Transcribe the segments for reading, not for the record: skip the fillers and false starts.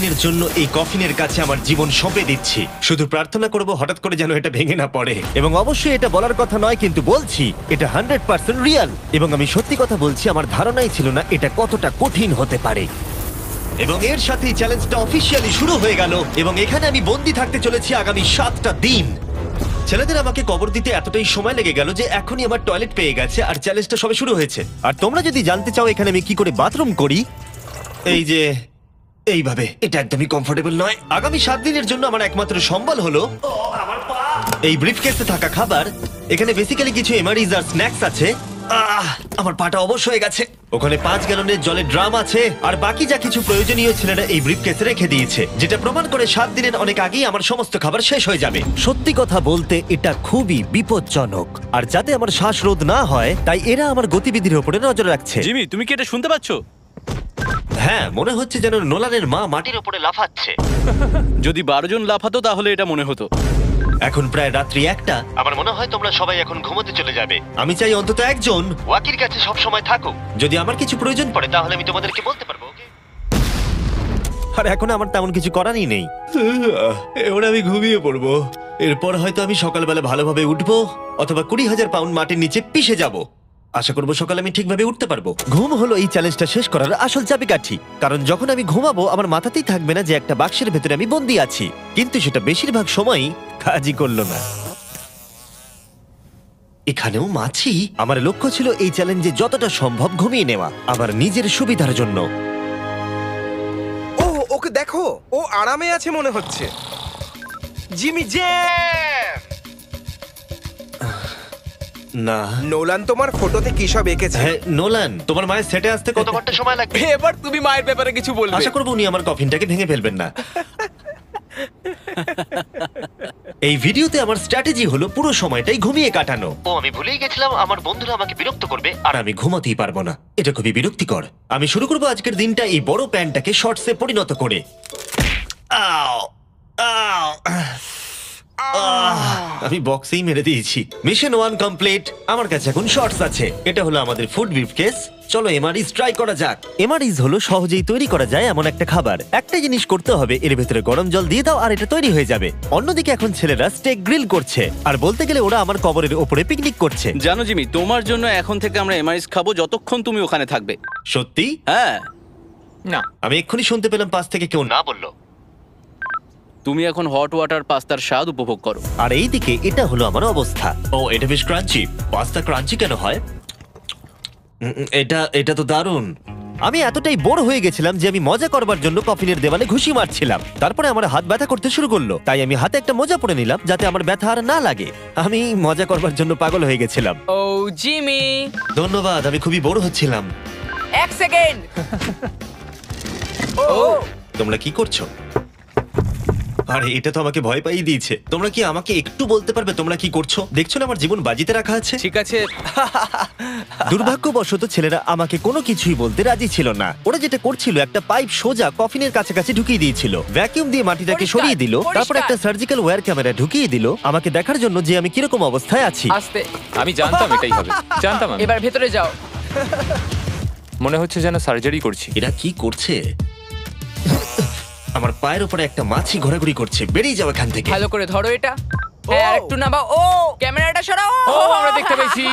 এর জন্য এই কফিনের কাছে আমার জীবন সঁপে দিচ্ছি। শুধু প্রার্থনা করব হঠাৎ করে যেন এটা ভেঙে না পড়ে। এবং অবশ্যই এটা বলার কথা নয়, কিন্তু বলছি এটা 100% রিয়েল। এবং আমি সত্যি কথা বলছি, আমার ধারণাই ছিল না এটা কতটা কঠিন হতে পারে। এবং এর সাথেই চ্যালেঞ্জটা অফিসিয়ালি শুরু হয়ে গেল। এবং এখানে আমি বন্দি থাকতে চলেছি আগামী 7টা দিন। ছেলেদের আমাকে কবর দিতে এতটাই সময় লেগে গেল যে এখনই আমার টয়লেট পেয়ে গেছে, আর চ্যালেঞ্জটা সবে শুরু হয়েছে। আর তোমরা যদি জানতে চাও এখানে আমি কি করে বাথরুম করি, এই যে এইভাবে, এটা একদমই কমফোর্টেবল নয়। আগামী 7 দিনের জন্য আমার একমাত্র সম্বল হলো এই ব্রিফকেসে থাকা খাবার। এখানে বেসিক্যালি কিছু এমারিজ আর স্ন্যাক্স আছে। আমার পাটা অবশ হয়ে গেছে। ওখানে 5 গ্যালনের জলের ড্রাম আছে, আর বাকি যা কিছু প্রয়োজনীয় ছেলেরা এই ব্রিফকেসে রেখে দিয়েছে, যেটা প্রমাণ করে 7 দিনের অনেক আগেই আমার সমস্ত খাবার শেষ হয়ে যাবে। সত্যি কথা বলতে এটা খুবই বিপজ্জনক, আর যাতে আমার শ্বাসরোধ না হয় তাই এরা আমার গতিবিধির উপরে নজর রাখছে। জিমি, তুমি কি এটা শুনতে পাচ্ছ? হ্যাঁ, মনে হচ্ছে যেন নোলানের মা মাটির উপরে লাফাচ্ছে। যদি 12 জন লাফাতো তাহলে এটা মনে হতো। এখন প্রায় রাত্রি 1টা। আমার মনে হয় তোমরা সবাই এখন ঘুমোতে চলে যাবে। আমি চাই অন্তত একজন ওয়াকির কাছে সব সময় থাকুক। যদি আমার কিছু প্রয়োজন পড়ে তাহলে আমি তোমাদেরকে বলতে পারবো, ওকে? আর এখন আমার তেমন কিছু করারই নেই। এবার আমি ঘুমিয়ে পড়বো। এরপর হয়তো আমি সকালবেলা ভালোভাবে উঠবো, অথবা 20,000 পাউন্ড মাটির নিচে পিষে যাব। আশা করবো সকালে আমি ঠিকভাবে উঠতে পারবো। ঘুম হলো এই চ্যালেঞ্জটা শেষ করার আসল চাবিকাঠি। কারণ যখন আমি ঘুমাবো আমার মাথাতেই থাকবে না যে একটা বাক্সের ভেতরে আমি বন্দি আছি। কিন্তু সেটা বেশিরভাগ সময়ই কাজই করলো না। এখানেও মাছি। আমার লক্ষ্য ছিল এই চ্যালেঞ্জে যতটা সম্ভব ঘুমিয়ে নেওয়া, আমার নিজের সুবিধার জন্য। ও ওকে দেখো, ও আরামে আছে মনে হচ্ছে। Jimmy jam! না, নোলান তোমার ফটোতে কি সব এঁকেছে? হ্যাঁ নোলান, তোমার মায়ের সেটে আসতে কত ঘন্টা সময় লাগবে? এবার তুমি মায়ের ব্যাপারে কিছু বলবে। আশা করবো উনি আমার কফিনটাকে ভেঙে ফেলবেন না। এই ভিডিওতে আমার স্ট্র্যাটেজি হলো পুরো সময়টাই ঘুমিয়ে কাটানো। আমি ভুলেই গেছিলাম আমার বন্ধুরা আমাকে বিরক্ত করবে, আর আমি ঘুমাতেই পারবো না। এটা খুবই বিরক্তিকর। আমি শুরু করবো আজকের দিনটা এই বড় প্যান্টটাকে শর্টসে পরিণত করে। আও আও আমি বক্সেই মেরে দিয়েছি। Mission 1 complete. আমার কাছে এখন শর্টস আছে। এটা হলো আমাদের ফুড ব্রিফকেস। চলো এমআরইস ট্রাই করা যাক। এমআরইস হলো সহজেই তৈরি করা যায় এমন একটা খাবার। একটা জিনিস করতে হবে, এর ভেতরে গরম জল দিয়ে দাও আর এটা তৈরি হয়ে যাবে। অন্যদিকে এখন ছেলেরা স্টেক গ্রিল করছে, আর বলতে গেলে ওরা আমার কবরের ওপরে পিকনিক করছে। জানো জিমি, তোমার জন্য এখন থেকে আমরা এমআইএস খাবো যতক্ষণ তুমি ওখানে থাকবে। সত্যি? হ্যাঁ। না, আমি এক্ষুনি শুনতে পেলাম পাশ থেকে কেউ না বললো। তুমি এখন হট ওয়াটার পাস্তার স্বাদ উপভোগ করো। আর এইদিকে এটা হলো আমার অবস্থা। ও, এটা বেশ ক্রাঞ্চি। পাস্তা ক্রাঞ্চি কেন হয়? এটা তো দারুণ। আমি এতটাই বোর হয়ে গেছিলাম যে আমি মজা করবার জন্য কফিনের দেওয়ালে ঘুষি মারছিলাম। তারপরে আমার হাত ব্যথা করতে শুরু করলো, তাই আমি হাতে একটা মোজা পরে নিলাম যাতে আমার ব্যথা আর না লাগে। আমি মজা করবার জন্য পাগল হয়ে গেছিলাম। ও জিমি, ধন্যবাদ, আমি খুবই বোর হচ্ছিলাম। 1 সেকেন্ড। ও তোমরা কি করছো? আরে এটা তো আমাকে ভয় পাইয়ে দিয়েছে। তোমরা কি আমাকে একটু বলতে পারবে তোমরা কি করছো? দেখছো না আমার জীবন বাজিতে রাখা আছে। ঠিক আছে। দুর্ভাগ্যবশত ছেলেরা আমাকে কোনো কিছুই বলতে রাজি ছিল না। ওরা যেটা করছিল, একটা পাইপ সোজা কফিনের কাছাকাছি ঢুকিয়ে দিয়েছিল, ভ্যাকিউম দিয়ে মাটিটাকে পরিষ্কার, সরিয়ে দিল, তারপর পরিষ্কার। একটা সার্জিক্যাল ওয়্যার ক্যামেরা ঢুকিয়ে দিল আমাকে দেখার জন্য যে আমি কিরকম অবস্থায় আছি। আস্তে, আমি জানতাম এটাই হবে, জানতাম আমি। এবার ভেতরে যাও। মনে হচ্ছে যেন সার্জারি করছি। এরা কি করছে? আমার পায়ের উপরে একটা মাছি ঘোরাঘুরি করছে। বেরিয়ে যাও এখান থেকে। ভালো করে ধরো এটা। হ্যাঁ, আর একটু নামাও। ও ক্যামেরাটা সরাও। ও আমরা দেখতে পেয়েছি।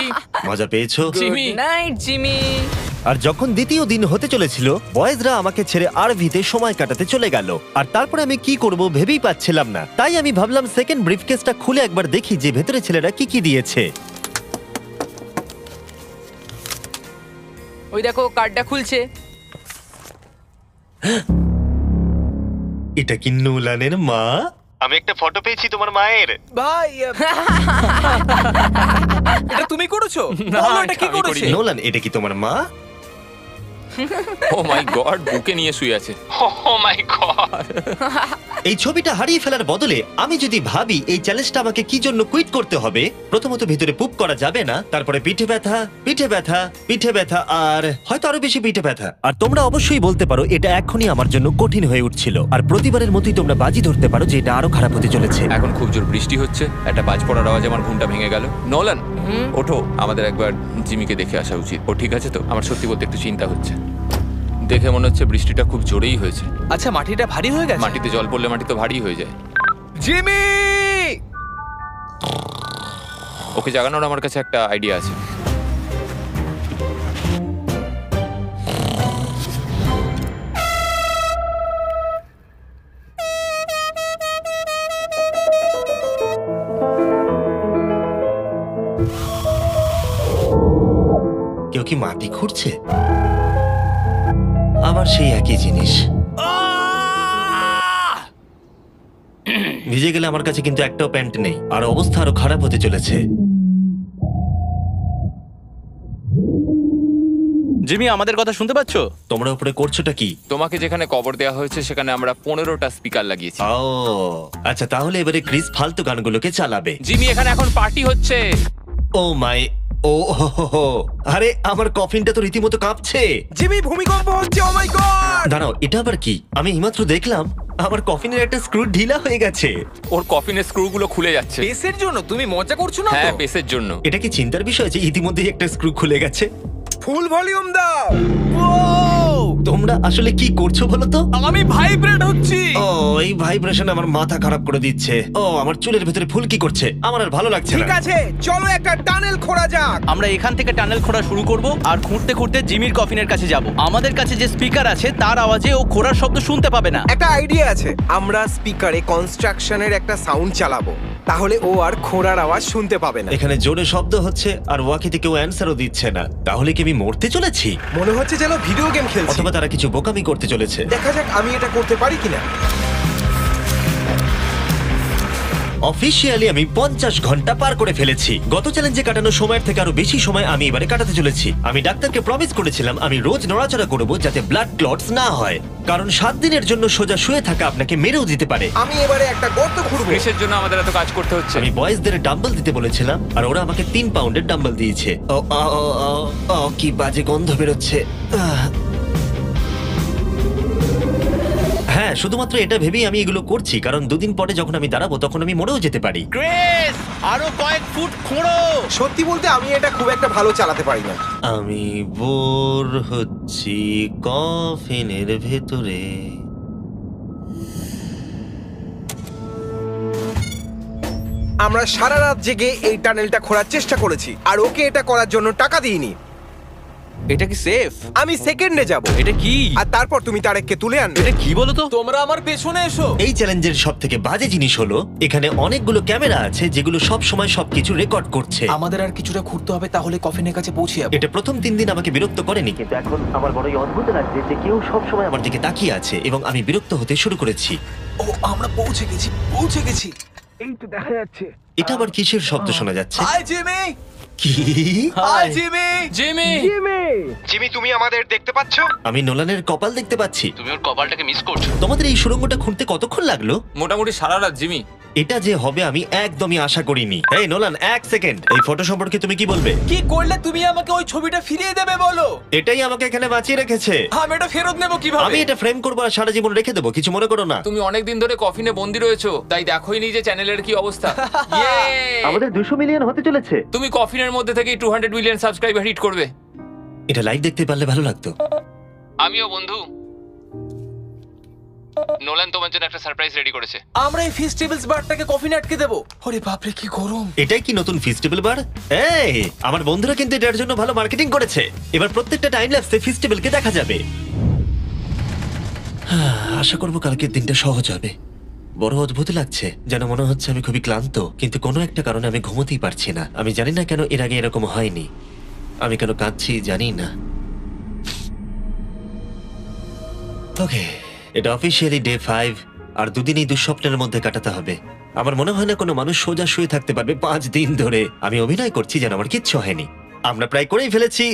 মজা পেয়েছো? জিমি। Good night Jimmy. আর যখন দ্বিতীয় দিন হতে চলেছিল, বয়েজরা আমাকে ছেড়ে আরভিতে সময় কাটাতে চলে গেল। আর তারপরে আমি কি করব ভেবেই পাচ্ছিলাম না। তাই আমি ভাবলাম সেকেন্ড ব্রিফকেসটা খুলে একবার দেখি যে ভেতরে ছেলেরা কি কি দিয়েছে। ওই দেখো কার্ডটা খুলছে। এটা কি নোলানের মা? আমি একটা ফটো পেয়েছি তোমার মায়ের। ভাই, এটা তুমি করেছো? বলো এটা কি আমি করেছে? করিনি। নোলান, এটা কি তোমার মা? ও মাই গড, বুকে নিয়ে শুয়ে আছে। ও মাই গড। এই ছবিটা হারিয়ে ফেলার বদলে আমি যদি ভাবি এই চ্যালেঞ্জটা আমাকে কি জন্য কুইট করতে হবে, প্রথমত ভিতরে পুপ করা যাবে না, তারপরে পিঠে ব্যথা, পিঠে ব্যথা, পিঠে ব্যথা, আর হয়তো আরো বেশি পিঠে ব্যথা। আর তোমরা অবশ্যই বলতে পারো এটা এখনই আমার জন্য কঠিন হয়ে উঠছিল। আর প্রতিবারের মতোই তোমরা বাজি ধরতে পারো যে এটা আরো খারাপ হতে চলেছে। এখন খুব জোর বৃষ্টি হচ্ছে, একটা বাজ পড়ার আওয়াজে আমার ঘুমটা ভেঙে গেল। নোলান, ওঠো, আমাদের একবার জিমিকে দেখে আসা উচিত। ও ঠিক আছে তো? আমার সত্যি বলতে একটু চিন্তা হচ্ছে। দেখে মনে হচ্ছে বৃষ্টিটা খুব জোরেই হয়েছে। আচ্ছা মাটিটা ভারী হয়ে গেছে। মাটিতে জল পড়লে মাটি তো ভারী হয়ে যায়। জিমি! ওকে জাগানোর আমার কাছে একটা আইডিয়া আছে। কেউ কি মাটি খুঁড়ছে? আবার সেই একই জিনিস। ভিজে গেলে আমার কাছে কিন্তু একটাও প্যান্ট নেই, আর অবস্থা আরো খারাপ হতে চলেছে। জিমি, আমাদের কথা শুনতে পাচ্ছো? তোমরা উপরে করছোটা কি? তোমাকে যেখানে কবর দেওয়া হয়েছে সেখানে আমরা 15টা স্পিকার লাগিয়েছি। ও আচ্ছা, তাহলে এবারে ক্রিস ফালতু গানগুলোকে চালাবে। জিমি, এখানে এখন পার্টি হচ্ছে। ও মাই, ও হো হো হো। আরে আমার কফিনটা তো রীতিমতো কাঁপছে। জিমি, ভূমিকম্প হচ্ছে! ও মাই গড! দাঁড়াও, এটা আবার কি? আমি এইমাত্র দেখলাম আমার কফিনের একটা স্ক্রু ঢিলা হয়ে গেছে। ওর কফিনের স্ক্রুগুলো খুলে যাচ্ছে। পেসের জন্য তুমি মজা করছো না তো? হ্যাঁ, পেসের জন্য। এটা কি চিন্তার বিষয় যে ইতিমধ্যেই একটা স্ক্রু খুলে গেছে? ফুল ভলিউম দাও! তোমরা আসলে কি করছো বলো তো? আমি ভাইব্রেট হচ্ছি। ও, এই ভাইব্রেশন আমার মাথা খারাপ করে দিচ্ছে। ও, আমার চুলের ভেতরে ফুল কি করছে? আমার আর ভালো লাগছে ঠিক না। আছে, চলো একটা টানেল খোঁড়া যাক। আমরা এখান থেকে টানেল খোঁড়া শুরু করব আর খুঁড়তে খুঁড়তে জিমির কফিনের কাছে যাব। আমাদের কাছে যে স্পিকার আছে তার আওয়াজে ও খোঁড়ার শব্দ শুনতে পাবে না। একটা আইডিয়া আছে, আমরা স্পিকারে কনস্ট্রাকশনের একটা সাউন্ড চালাবো, তাহলে ও আর খোঁড়ার আওয়াজ শুনতে পাবে না। এখানে জোরে শব্দ হচ্ছে আর ওয়াকিতে কেউ অ্যান্সারও দিচ্ছে না। তাহলে কি আমি মরতে চলেছি? মনে হচ্ছে যেন ভিডিও গেম খেলছি। অথবা তারা কিছু বোকামি করতে চলেছে। দেখা যাক আমি এটা করতে পারি কিনা। অফিসিয়ালি আমি 50 ঘন্টা পার করে ফেলেছি। গত চ্যালেঞ্জে কাটানো সময়ের থেকে আরো বেশি সময় আমি এবারে কাটাতে চলেছি। আমি ডাক্তারকে প্রমিস করেছিলাম আমি রোজ নড়াচড়া করব যাতে ব্লাড ক্লটস না হয়, কারণ 7 দিনের জন্য সোজা শুয়ে থাকা আপনাকে মেরেও দিতে পারে। আমি এবারে একটা গর্ত খুঁড়বো। ক্রিসের জন্য আমাদের এত কাজ করতে হচ্ছে। আমি বয়েজদের ডাম্বল দিতে বলেছিলাম আর ওরা আমাকে 3 পাউন্ডের ডাম্বল দিয়েছে। ও ও, ও, ও, ও, কি বাজে গন্ধ বেরোচ্ছে। হ্যাঁ, শুধুমাত্র এটা ভেবেই আমি এগুলো করছি, কারণ 2 দিন পরে যখন আমি দাঁড়াবো তখন আমি মরেও যেতে পারি। ক্রিস, আরো কয়েক ফুট খোঁড়ো। সত্যি বলতে আমি এটা খুব একটা ভালো চালাতে পারি না। আমি বোর হচ্ছি কফিনের ভেতরে। আমরা সারা রাত জেগে এই টানেলটা খোঁড়ার চেষ্টা করেছি, আর ওকে এটা করার জন্য টাকা দিইনি। এটা কি সেফ? আমি সেকেন্ডে যাব, এটা কি? আর তারপর তুমি তারেককে তুলে আনবে। এটা কি বলো তো? তোমরা আমার পেছনে এসো। এই চ্যালেঞ্জের সব থেকে বাজে জিনিস হলো এখানে অনেকগুলো ক্যামেরা আছে যেগুলো সব সময় সবকিছু রেকর্ড করছে। আমাদের আর কিছুটা ঘুরতে হবে, তাহলে কফিনের কাছে পৌঁছে যাবো। এটা প্রথম 3 দিন আমাকে বিরক্ত করেনি, কিন্তু এখন আমার বড়ই অদ্ভুত লাগছে যে কেউ সব সময় আমার দিকে তাকিয়ে আছে এবং আমি বিরক্ত হতে শুরু করেছি। ও, আমরা পৌঁছে গেছি, পৌঁছে গেছি। এই তো দেখা যাচ্ছে। এটা আবার কিসের শব্দ শোনা যাচ্ছে? Hi Jimmy. কি? Hi Jimmy. জিমি, জিমি, তুমি আমাদের দেখতে পাচ্ছ? আমি নোলানের কপাল দেখতে পাচ্ছি। তুমি ওর কপালটাকে মিস করছো। তোমাদের এই সুড়ঙ্গটা খুঁড়তে কতক্ষণ লাগলো? মোটামুটি সারা রাত। জিমি, এটা যে হবে আমি একদমই আশা করিনি। এই নোলান, 1 সেকেন্ড, এই ফটো সম্পর্কে তুমি কি বলবে? কি করলে তুমি আমাকে ওই ছবিটা ফিরিয়ে দেবে বলো? এটাই আমাকে এখানে বাঁচিয়ে রেখেছে। আমি এটা ফেরত নেব কিভাবে? আমি এটা ফ্রেম করবো আর সারা জীবন রেখে দেবো, কিছু মনে করো না। তুমি অনেকদিন ধরে কফিনে বন্দি রয়েছো, তাই দেখোই নি যে চ্যানেলের কি অবস্থা। Yay! আমাদের 200 মিলিয়ন হতে চলেছে। তুমি কফিনের মধ্যে থেকে 200 মিলিয়ন সাবস্ক্রাইবার হিট করবে। এটা লাইভ দেখতে পারলে ভালো লাগতো। আমিও বন্ধু। নোলান তোমার জন্য একটা সারপ্রাইজ রেডি করেছে। আমরা এই ফেস্টিভ্যালস বারটাকে কফিনে আটকে দেবো। ওরে বাপরে, কি গরম। এটাই কি নতুন ফেস্টিভ্যাল বার? এই, আমার বন্ধুরা কিন্তু এটার জন্য ভালো মার্কেটিং করেছে। এবার প্রত্যেকটা টাইম ল্যাপসে ফেস্টিভ্যালকে দেখা যাবে। আশা করবো কালকের দিনটা সহজ হবে। বড় অদ্ভুত লাগছে, যেন মনে হচ্ছে আমি খুবই ক্লান্ত, কিন্তু কোনো একটা কারণে আমি ঘুমোতেই পারছি না। আমি জানি না কেন এর আগে এরকম হয়নি। আমি কেন কাঁদছি জানি না। ওকে, এটা অফিসিয়ালি ডে 5, আর 2 দিন এই দুঃস্বপ্নের মধ্যে কাটাতে হবে। আমার মনে হয় না কোনো মানুষ সোজা শুয়ে থাকতে পারবে 5 দিন ধরে। আমি অভিনয় করছি যেন আমার কিচ্ছু হয়নি। আমরা প্রায় করেই ফেলেছি।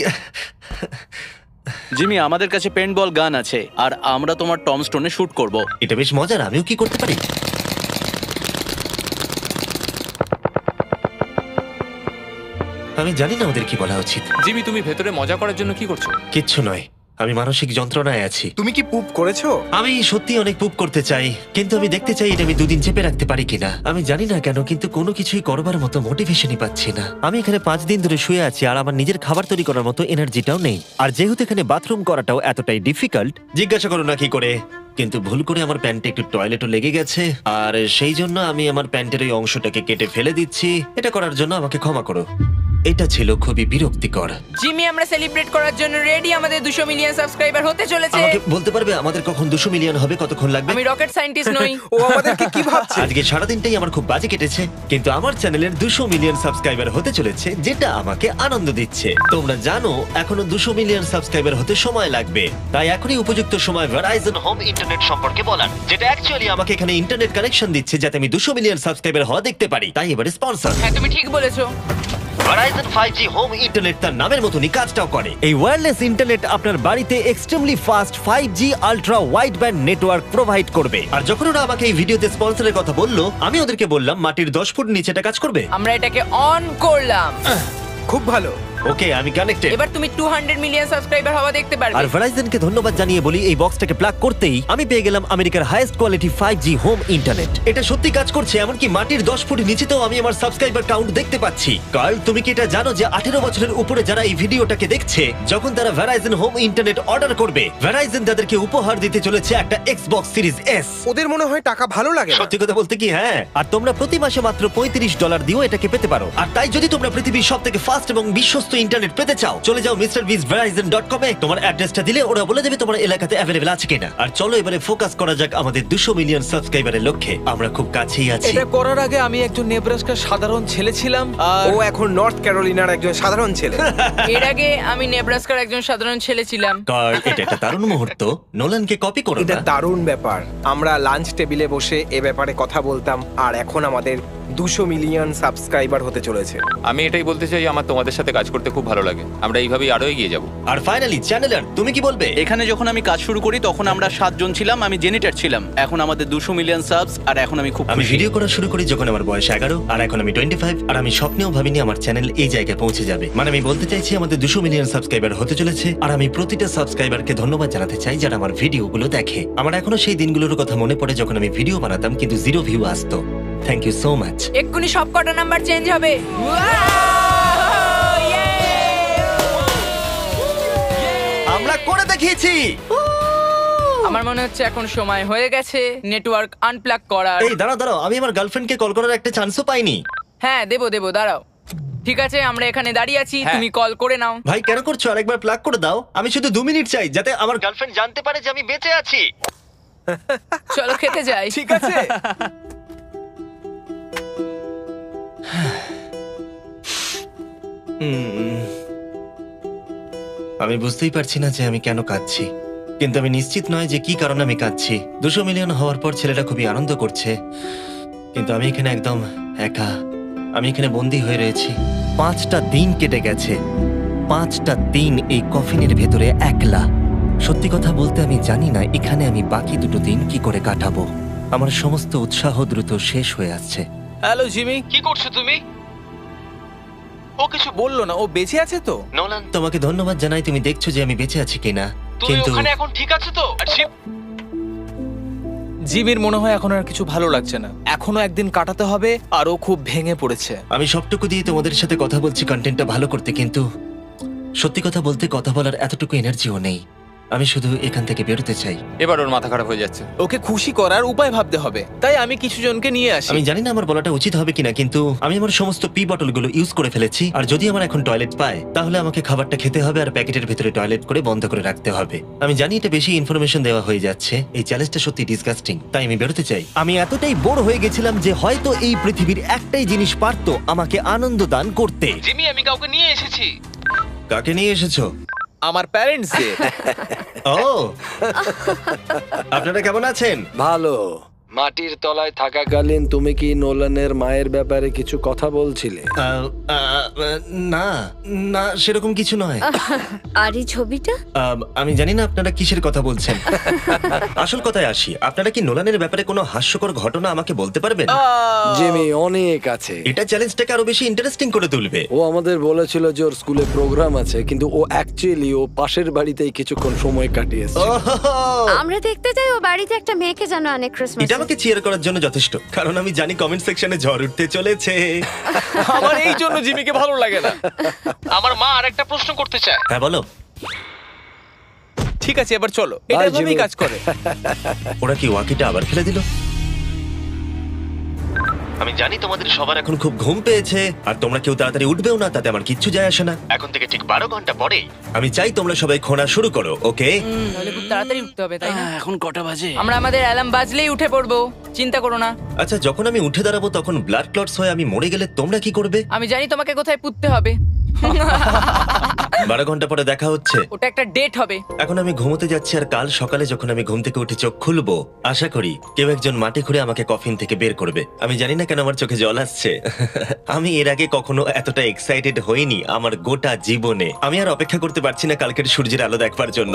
জিমি, আমাদের কাছে পেন্টবল গান আছে আর আমরা তোমার টম স্টোনে শুট করব। এটা বেশ মজার, আমিও কি করতে পারি? আমি জানি না ওদের কি বলা উচিত। জিমি, তুমি ভেতরে মজা করার জন্য কি করছো? কিচ্ছু নয়, আমি মানসিক যন্ত্রণায় আছি। তুমি কি পুপ করেছো? আমি সত্যি অনেক পুপ করতে চাই, কিন্তু আমি দেখতে চাই এটা আমি 2 দিন চেপে রাখতে পারি কিনা। আমি জানি না কেন, কিন্তু কোনো কিছুই করবার মতো মোটিভেশনই পাচ্ছি না। আমি এখানে 5 দিন ধরে শুয়ে আছি আর আমার নিজের খাবার তৈরি করার মতো এনার্জিটাও নেই। আর যেহেতু এখানে বাথরুম করাটাও এতটাই ডিফিকাল্ট, জিজ্ঞাসা করো না কি করে, কিন্তু ভুল করে আমার প্যান্টে একটু টয়লেটও লেগে গেছে, আর সেই জন্য আমি আমার প্যান্টের ওই অংশটাকে কেটে ফেলে দিচ্ছি। এটা করার জন্য আমাকে ক্ষমা করো। এটা ছিল খুবই বিরক্তিকর। জিমি, আমরা সেলিব্রেট করার জন্য রেডি। আমাদের 200 মিলিয়ন সাবস্ক্রাইবার হতে চলেছে। আমাকে বলতে পারবে আমাদের কখন 200 মিলিয়ন হবে, কতক্ষণ লাগবে? আমি রকেট সায়েন্টিস্ট নই। ও আমাদেরকে কি ভাবছে? আজকে সারাদিনটাই আমার খুব বাজে কেটেছে, কিন্তু আমার চ্যানেলের 200 মিলিয়ন সাবস্ক্রাইবার হতে চলেছে, যেটা আমাকে আনন্দ দিচ্ছে। তোমরা জানো এখনো 200 মিলিয়ন সাবস্ক্রাইবার হতে সময় লাগবে, তাই এখনই উপযুক্ত সময় ভেরাইজন হোম ইন্টারনেট সম্পর্কে বলার, যেটা অ্যাকচুয়ালি আমাকে এখানে ইন্টারনেট কানেকশন দিচ্ছে যাতে আমি 200 মিলিয়ন সাবস্ক্রাইবার হওয়া দেখতে পারি। তাই এবারে স্পন্সর হ্যাঁ, তুমি ঠিক বলেছো। ভেরাইজন 5G হোম ইন্টারনেট তার নামের মতনই কাজটাও করে। এই ওয়্যারলেস ইন্টারনেট আপনার বাড়িতে extremely fast 5G ultra wide band network provide করবে। আর যখন ওরা আমাকে এই ভিডিওতে স্পন্সরের কথা বললো, আমি ওদেরকে বললাম মাটির 10 ফুট নিচে এটা কাজ করবে। আমরা এটাকে অন করলাম। খুব ভালো। ওকে, আমি কানেক্টেড। এবার তুমি 200 মিলিয়ন সাবস্ক্রাইবার হওয়া দেখতে আর পারবে। ভেরাইজনকে ধন্যবাদ জানিয়ে বলি, এই বক্সটাকে প্লাগ করতেই আমি পেয়ে গেলাম আমেরিকার highest quality 5G home internet. এটা সত্যি কাজ করছে, এমনকি মাটির 10 ফুট নিচেতেও আমি আমার সাবস্ক্রাইবার কাউন্ট দেখতে পাচ্ছি। কার্ল, তুমি কি এটা জানো যে 18 বছরের উপরে যারা এই ভিডিওটাকে দেখছে, যখন তারা ভেরাইজন হোম ইন্টারনেট অর্ডার করবে, ভেরাইজন তাদেরকে উপহার দিতে চলেছে একটা Xbox Series S। ওদের মনে হয় টাকা ভালো লাগে না। সত্যি কথা বলতে কি, হ্যাঁ। আর তোমরা প্রতি মাসে মাত্র $35 দিয়েও এটাকে পেতে পারো। আর তাই যদি তোমরা পৃথিবীর সবথেকে ফাস্ট এবং বিশ্বস্ত ইন্টারনেট পেতে চাও, চলে যাও MrBeastVerizon.com এ। তোমার অ্যাড্রেসটা দিলে ওরা বলে দেবে তোমার এলাকাতে অ্যাভেলেবল আছে কিনা। আর চলো এবারে ফোকাস করা যাক আমাদের 200 মিলিয়ন সাবস্ক্রাইবারের লক্ষ্যে। আমরা খুব কাছেই আছি। এটা করার আগে আমি একজন নেব্রাস্কার সাধারণ ছেলে ছিলাম, আর ও এখন নর্থ ক্যারোলিনার একজন সাধারণ ছেলে। এর আগে আমি নেব্রাস্কার একজন সাধারণ ছেলে ছিলাম। কার্ল, এটা একটা দারুণ মুহূর্ত। নোলানকে কপি করো এটা না। দারুণ ব্যাপার। আমরা লাঞ্চ টেবিলে বসে এ ব্যাপারে কথা বলতাম, আর এখন আমাদের 200 মিলিয়ন সাবস্ক্রাইবার হতে চলেছে। আমি এটাই বলতে চাই, আমার তোমাদের সাথে কাজ করতে খুব ভালো লাগে। আমরা এইভাবেই আরো এগিয়ে যাব। আর ফাইনালি চ্যানেলার, তুমি কি বলবে? এখানে যখন আমি কাজ শুরু করি তখন আমরা 7 জন ছিলাম, আমি জেনিটার ছিলাম। এখন আমাদের 200 মিলিয়ন সাবস, আর এখন আমি খুব আমি খুশি। ভিডিও করা শুরু করি যখন আমার বয়স 11, আর এখন আমি 25, আর আমি স্বপ্নেও ভাবিনি আমার চ্যানেল এই জায়গায় পৌঁছে যাবে। মানে আমি বলতে চাইছি আমাদের 200 মিলিয়ন সাবস্ক্রাইবার হতে চলেছে, আর আমি প্রতিটা সাবস্ক্রাইবারকে ধন্যবাদ জানাতে চাই যারা আমার ভিডিওগুলো দেখে। আমার এখনো সেই দিনগুলোর কথা মনে পড়ে যখন আমি ভিডিও বানাতাম কিন্তু 0 ভিউ আসতো। Thank you so much. এক্ষুনি সব কটা নাম্বার চেঞ্জ হবে। আমরা করে দেখিয়েছি। আমার মনে হচ্ছে এখন সময় হয়ে গেছে নেটওয়ার্ক আনপ্লাগ করার। এই দাঁড়াও দাঁড়াও, আমি আমার গার্লফ্রেন্ডকে কল করার একটা চান্সও পাইনি। হ্যাঁ, দেবো দাঁড়াও। ঠিক আছে, আমরা এখানে দাঁড়িয়ে আছি, হ্যাঁ। তুমি কল করে নাও। ভাই কেন করছো? আরেকবার প্লাগ করে দাও। আমি শুধু 2 মিনিট চাই যাতে আমার গার্লফ্রেন্ড জানতে পারে যে আমি বেঁচে আছি। চলো খেতে যাই। ঠিক আছে। আমি বুঝতেই পারছি না যে আমি কেন কাঁদছি, কিন্তু আমি নিশ্চিত নয় যে কি কারণে আমি কাঁদছি। 200 মিলিয়ন হওয়ার পর ছেলেটা খুবই আনন্দ করছে, কিন্তু আমি এখানে একদম একা। আমি এখানে বন্দী হয়ে রয়েছি। 5টা দিন কেটে গেছে, 5টা দিন এই কফিনের ভেতরে একলা। সত্যি কথা বলতে আমি জানি না এখানে আমি বাকি 2 দিন কি করে কাটাবো। আমার সমস্ত উৎসাহ দ্রুত শেষ হয়ে আসছে। হ্যালো জিমি, কি করছো তুমি? ও কিছু বললো না, ও বেঁচে আছে তো? নোলান, তোমাকে ধন্যবাদ জানাই, তুমি দেখছো যে আমি বেঁচে আছি কিনা। তুমি কিন্তু ওখানে এখন ঠিক আছে তো? আর জিমির মনে হয় এখন আর কিছু ভালো লাগছে না। এখনো একদিন কাটাতে হবে, আর ও খুব ভেঙে পড়েছে। আমি সবটুকু দিয়ে তোমাদের সাথে কথা বলছি কন্টেন্টটা ভালো করতে, কিন্তু সত্যি কথা বলতে কথা বলার এতটুকু এনার্জিও নেই। আমি শুধু এখান থেকে বেরোতে চাই। এবার ওর মাথা খারাপ হয়ে যাচ্ছে। ওকে খুশি করার উপায় ভাবতে হবে, তাই আমি কিছু জনকে নিয়ে আসি। আমি জানি না আমার বলাটা উচিত হবে কিনা, কিন্তু আমি আমার সমস্ত পি বটলগুলো ইউজ করে ফেলেছি। আর যদি আমার এখন টয়লেট পায়, তাহলে আমাকে খাবারটা খেতে হবে আর প্যাকেটের ভেতরে টয়লেট করে বন্ধ করে রাখতে হবে। আমি জানি এটা বেশি ইনফরমেশন দেওয়া হয়ে যাচ্ছে, এই চ্যালেঞ্জটা সত্যি ডিসগাস্টিং, তাই আমি বেরোতে চাই। আমি এতটাই বোর হয়ে গেছিলাম যে হয়তো এই পৃথিবীর একটাই জিনিস পারতো আমাকে আনন্দ দান করতে। জিমি, আমি কাউকে নিয়ে এসেছি। কাকে নিয়ে এসেছো? আমার প্যারেন্টসদের। ও, আপনারা কেমন আছেন? ভালো। মাটির তলায় থাকাকালীন তুমি কি নোলানের মায়ের ব্যাপারে কিছু কথা বলছিলে? না না, সেরকম কিছু নয়। আর এই ছবিটা? আমি জানি না আপনারা কিসের কথা বলছেন। আসল কথায় আসি, আপনারা কি নোলানের ব্যাপারে কোনো হাস্যকর ঘটনা আমাকে বলতে পারবেন? জিমি, অনেক আছে। এটা চ্যালেঞ্জটাকে আরো বেশি ইন্টারেস্টিং করে তুলবে। ও আমাদের বলেছিল যে ওর স্কুলে প্রোগ্রাম আছে, কিন্তু ও অ্যাকচুয়ালি ও পাশের বাড়িতেই কিছুক্ষণ সময় কাটিয়েছে। আমরা দেখতে যাই ও বাড়িতে একটা মেয়েকে জানো অনেক ক্রিসমাস। এটা আমাকে চিয়ার করার জন্য যথেষ্ট, কারণ আমি জানি কমেন্ট সেকশনে ঝড় উঠতে চলেছে। আমার এই জন্য জিমিকে ভালো লাগে না। আমার মা আরেকটা প্রশ্ন করতে চায়। হ্যাঁ বলো। ঠিক আছে, এবার চলো, এটা Bye, এভাবেই জিমি। কাজ করে। ওরা কি ওয়াকিটা আবার ফেলে দিল? আমি জানি তোমাদের সবার এখন খুব ঘুম পেয়েছে, আর তোমরা কেউ তাড়াতাড়ি উঠবেও না, তাতে আমার কিচ্ছু যায় আসে না। এখন থেকে ঠিক 12 ঘন্টা পরে আমি চাই তোমরা সবাই খোঁড়া শুরু করো, ওকে? তাহলে খুব তাড়াতাড়ি উঠতে হবে, তাই না? এখন কটা বাজে? আমরা আমাদের অ্যালার্ম বাজলেই উঠে পড়বো, চিন্তা করো না। আচ্ছা, যখন আমি উঠে দাঁড়াবো তখন ব্লাড ক্লটস হয়ে আমি মরে গেলে তোমরা কি করবে? আমি জানি তোমাকে কোথায় পুঁততে হবে। 12 ঘন্টা পরে দেখা হচ্ছে। ওটা একটা ডেট হবে। এখন আমি ঘুমোতে যাচ্ছি, আর কাল সকালে যখন আমি ঘুম থেকে উঠে চোখ খুলবো, আশা করি কেউ একজন মাটি খুঁড়ে আমাকে কফিন থেকে বের করবে। আমি জানি না কেন আমার চোখে জল আসছে। আমি এর আগে কখনো এতটা এক্সাইটেড হইনি আমার গোটা জীবনে। আমি আর অপেক্ষা করতে পারছি না কালকের সূর্যের আলো দেখবার জন্য।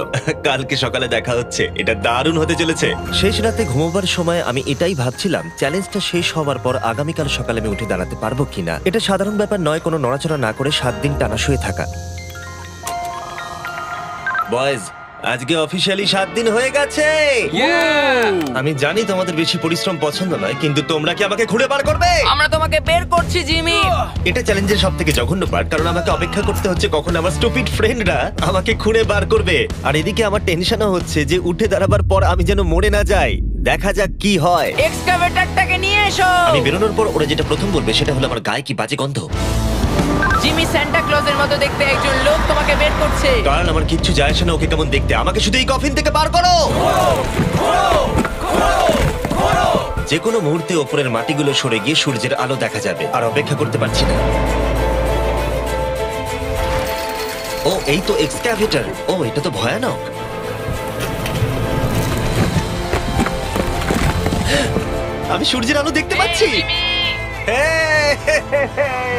কালকে সকালে দেখা হচ্ছে, এটা দারুণ হতে চলেছে। শেষ রাতে ঘুমোবার সময় আমি এটাই ভাবছিলাম, চ্যালেঞ্জটা শেষ হওয়ার পর আগামীকাল সকালে আমি উঠে দাঁড়াতে পারবো কিনা। এটা সাধারণ ব্যাপার নয় কোনো নড়াচড়া না করে 7 দিন টানা শুয়ে থাকা। বয়েজ, আজকে অফিসিয়ালি 7 দিন হয়ে গেছে। আমি জানি তোমাদের বেশি পরিশ্রম পছন্দ নয়, কিন্তু তোমরা কি আমাকে খুঁড়ে বার করবে? আমরা তোমাকে বের করছি, জিমি। এটা চ্যালেঞ্জের সব থেকে জঘন্য পার্ট, কারণ আমাকে অপেক্ষা করতে হচ্ছে কখন আমার স্টুপিড ফ্রেন্ডরা আমাকে খুঁড়ে বার করবে। আর এদিকে আমার টেনশনও হচ্ছে যে উঠে দাঁড়াবার পর আমি যেন মরে না যাই। দেখা যাক কি হয়। এক্সকাভেটরটাকে নিয়ে এসো। আমি বেরোনোর পর ওরা যেটা প্রথম বলবে সেটা হলো আমার গায়ে কি বাজে গন্ধ। জিমি সান্টা ক্লজের মতো দেখতে একজন লোক তোমাকে বের করছে। কারণ আমার কিচ্ছু যায় আসে না ওকে কেমন দেখতে, আমাকে শুধু এই কফিন থেকে বার করো। যে কোনো মুহূর্তে ওপরের মাটিগুলো সরে গিয়ে সূর্যের আলো দেখা যাবে, আর অপেক্ষা করতে পারছি না। ও, এই তো এক্সক্যাভেটর। ও, এটা তো ভয়ানক। আমি সূর্যের আলো দেখতে পাচ্ছি।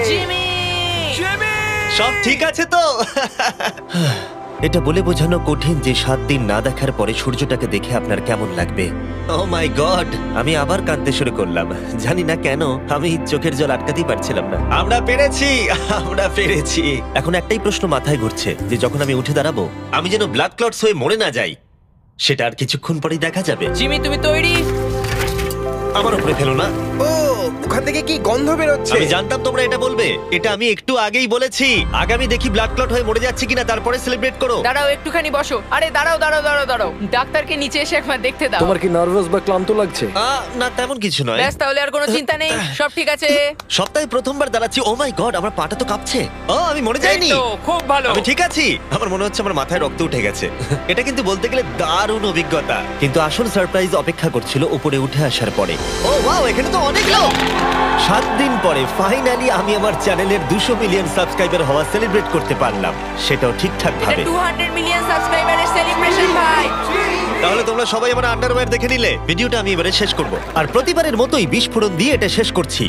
জিমি! সব ঠিক আছে তো? এটা বলে বোঝানো কঠিন যে 7 দিন না দেখার পরে সূর্যটাকে দেখে আপনার কেমন লাগবে। ও মাই গড, আমি আবার কাঁদতে শুরু করলাম। জানি না কেন, আমি চোখের জল আটকাতেই পারছিলাম না। আমরা পেরেছি, আমরা পেরেছি। এখন একটাই প্রশ্ন মাথায় ঘুরছে, যে যখন আমি উঠে দাঁড়াবো আমি যেন ব্লাড ক্লটস হয়ে মরে না যাই। সেটা আর কিছুক্ষণ পরেই দেখা যাবে। জিমি, তুমি তৈরি? আমার উপরে ফেলো না। ও, ওখান থেকে কি গন্ধ বেরোচ্ছে? আমি জানতাম তোমরা এটা বলবে। এটা আমি একটু আগেই বলেছি। আগামী দেখি ব্লাড ক্লট হয়ে মরে যাচ্ছে কিনা, তারপরে সেলিব্রেট করো। দাঁড়াও, একটুখানি বসো। আরে দাঁড়াও দাঁড়াও দাঁড়াও দাঁড়াও, ডাক্তারকে নিচে এসে একবার দেখতে দাও। তোমার কি নার্ভাস বা ক্লান্ত লাগছে? না, তেমন কিছু নয়। ব্যাস, তাহলে আর কোনো চিন্তা নেই, সব ঠিক আছে। সপ্তাহে প্রথমবার দাঁড়াচ্ছি। ও মাই গড, আমার পাটা তো কাঁপছে। ও, আমি মরে যাইনি। এই তো, খুব ভালো। আমি ঠিক আছি। আমার মনে হচ্ছে আমার মাথায় রক্ত উঠে গেছে। এটা কিন্তু বলতে গেলে দারুণ অভিজ্ঞতা। কিন্তু আসল সারপ্রাইজ অপেক্ষা করছিল উপরে উঠে আসার পরে। ও ওয়াও, এখানে তো অনেক লোক। 7 দিন পরে ফাইনালি আমি আমার চ্যানেলের 200 মিলিয়ন সাবস্ক্রাইবার হওয়া সেলিব্রেট করতে পারলাম, সেটাও ঠিকঠাক এটা ভাবে। 200 মিলিয়ন সাবস্ক্রাইবারের সেলিব্রেশন, ভাই। তাহলে তোমরা সবাই আমার আন্ডারওয়্যার দেখে নিলে। ভিডিওটা আমি এবারে শেষ করব, আর প্রতিবারের মতোই বিস্ফোরণ দিয়ে এটা শেষ করছি।